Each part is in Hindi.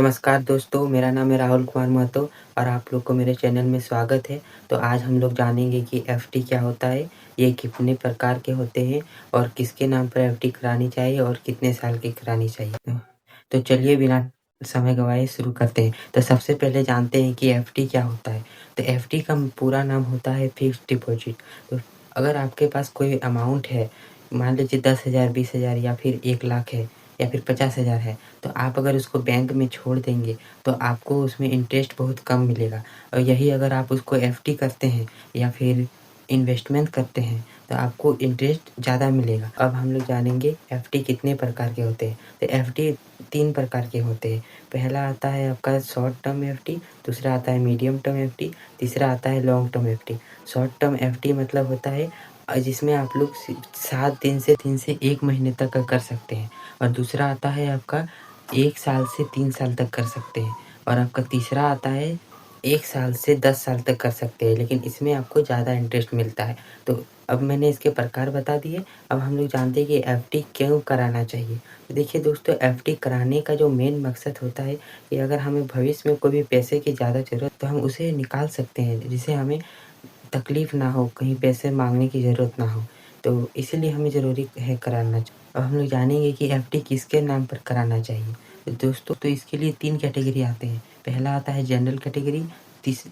नमस्कार दोस्तों, मेरा नाम है राहुल कुमार महतो और आप लोग को मेरे चैनल में स्वागत है। तो आज हम लोग जानेंगे कि एफडी क्या होता है, ये कितने प्रकार के होते हैं और किसके नाम पर एफडी करानी चाहिए और कितने साल की करानी चाहिए। तो चलिए बिना समय गवाए शुरू करते हैं। तो सबसे पहले जानते हैं कि एफडी क्या होता है। तो एफडी का पूरा नाम होता है फिक्स्ड डिपॉजिट। तो अगर आपके पास कोई अमाउंट है, मान लीजिए 10,000, 20,000 या फिर 1,00,000 है या फिर 50,000 है, तो आप अगर उसको बैंक में छोड़ देंगे तो आपको उसमें इंटरेस्ट बहुत कम मिलेगा। और यही अगर आप उसको एफडी करते हैं या फिर इन्वेस्टमेंट करते हैं तो आपको इंटरेस्ट ज़्यादा मिलेगा। अब हम लोग जानेंगे एफडी कितने प्रकार के होते हैं। तो एफडी 3 प्रकार के होते हैं। पहला आता है आपका शॉर्ट टर्म एफडी, दूसरा आता है मीडियम टर्म एफडी, तीसरा आता है long term FD. Short term FD मतलब होता है जिसमें आप लोग 7 दिन से 1 महीने तक का कर सकते हैं। और दूसरा आता है आपका 1 साल से 3 साल तक कर सकते हैं। और आपका तीसरा आता है 1 साल से 10 साल तक कर सकते हैं, लेकिन इसमें आपको ज़्यादा इंटरेस्ट मिलता है। तो अब मैंने इसके प्रकार बता दिए। अब हम लोग जानते हैं कि एफडी क्यों कराना चाहिए। तो देखिए दोस्तों, एफडी कराने का जो मेन मकसद होता है कि अगर हमें भविष्य में कोई भी पैसे की ज़्यादा ज़रूरत तो हम उसे निकाल सकते हैं, जिससे हमें तकलीफ़ ना हो, कहीं पैसे माँगने की ज़रूरत ना हो। तो इसीलिए हमें ज़रूरी है कराना। अब हम लोग जानेंगे कि एफडी किसके नाम पर कराना चाहिए। तो दोस्तों, तो इसके लिए 3 कैटेगरी आते हैं। पहला आता है जनरल कैटेगरी,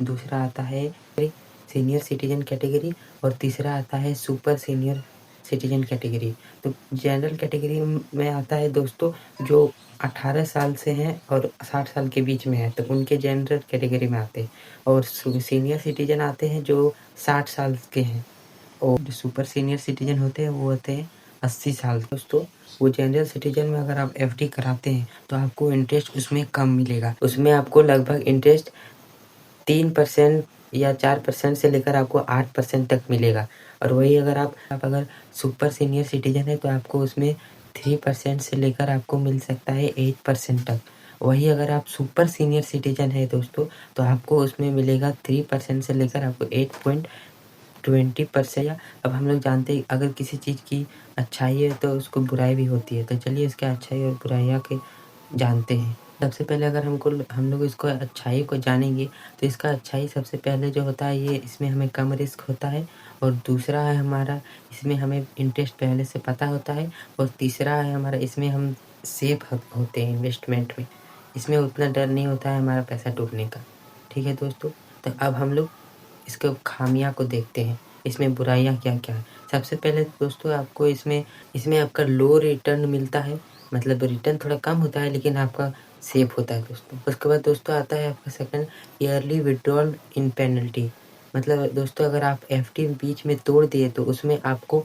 दूसरा आता है सीनियर सिटीज़न कैटेगरी और तीसरा आता है सुपर सीनियर सिटीज़न कैटेगरी। तो जनरल कैटेगरी में आता है दोस्तों जो 18 साल से हैं और 60 साल के बीच में है, तो उनके जनरल कैटेगरी में आते हैं। और सीनियर सिटीज़न आते हैं जो 60 साल के हैं। और जो सुपर सीनियर सिटीज़न होते हैं वो होते हैं 80 साल। दोस्तों, वो जनरल सिटीज़न में अगर आप एफडी कराते हैं तो आपको इंटरेस्ट उसमें कम मिलेगा। उसमें आपको लगभग इंटरेस्ट 3% या 4% से लेकर आपको 8% तक मिलेगा। और वही अगर आप अगर सुपर सीनियर सिटीज़न है तो आपको उसमें 3% से लेकर आपको मिल सकता है 8% तक। वही अगर आप सुपर सीनियर सिटीज़न है दोस्तों, तो आपको उसमें मिलेगा 3% से लेकर आपको 8.20%। या अब हम लोग जानते हैं अगर किसी चीज़ की अच्छाई है तो उसको बुराई भी होती है। तो चलिए इसके अच्छाई और बुराइयाँ के जानते हैं। सबसे पहले अगर हम लोग इसको अच्छाई को जानेंगे तो इसका अच्छाई सबसे पहले जो होता है ये इसमें हमें कम रिस्क होता है। और दूसरा है हमारा इसमें हमें इंटरेस्ट पहले से पता होता है। और तीसरा है हमारा इसमें हम सेफ होते हैं इन्वेस्टमेंट में। इसमें उतना डर नहीं होता है हमारा पैसा डूबने का। ठीक है दोस्तों, तो अब हम लोग इसके खामियाँ को देखते हैं, इसमें बुराइयाँ क्या-क्या हैं। सबसे पहले दोस्तों आपको इसमें आपका लो रिटर्न मिलता है, मतलब रिटर्न थोड़ा कम होता है लेकिन आपका सेफ होता है दोस्तों। उसके बाद दोस्तों आता है आपका सेकंड ईयरली विथड्रॉल इन पेनल्टी। मतलब दोस्तों अगर आप एफडी बीच में तोड़ दिए तो उसमें आपको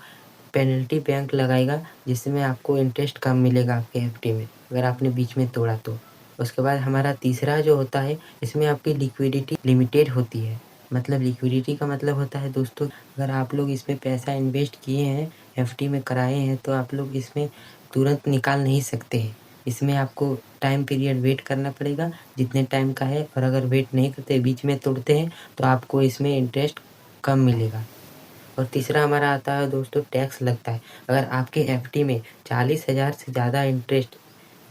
पेनल्टी बैंक लगाएगा, जिसमें आपको इंटरेस्ट कम मिलेगा आपके एफडी में, अगर आपने बीच में तोड़ा तो। उसके बाद हमारा तीसरा जो होता है इसमें आपकी लिक्विडिटी लिमिटेड होती है। मतलब लिक्विडिटी का मतलब होता है दोस्तों अगर आप लोग इसमें पैसा इन्वेस्ट किए हैं, एफडी में कराए हैं, तो आप लोग इसमें तुरंत निकाल नहीं सकते हैं। इसमें आपको टाइम पीरियड वेट करना पड़ेगा जितने टाइम का है। और अगर वेट नहीं करते बीच में तोड़ते हैं तो आपको इसमें इंटरेस्ट कम मिलेगा। और तीसरा हमारा आता है दोस्तों टैक्स लगता है। अगर आपके एफडी में 40,000 से ज़्यादा इंटरेस्ट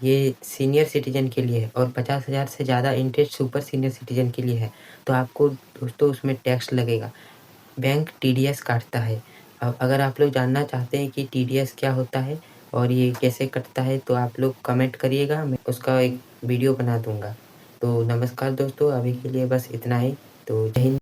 ये सीनियर सिटीज़न के लिए है और 50,000 से ज़्यादा इंटरेस्ट सुपर सीनियर सिटीज़न के लिए है, तो आपको दोस्तों उसमें टैक्स लगेगा। बैंक टीडीएस काटता है। अब अगर आप लोग जानना चाहते हैं कि टीडीएस क्या होता है और ये कैसे कटता है, तो आप लोग कमेंट करिएगा, मैं उसका एक वीडियो बना दूँगा। तो नमस्कार दोस्तों, अभी के लिए बस इतना ही। तो जय हिंद।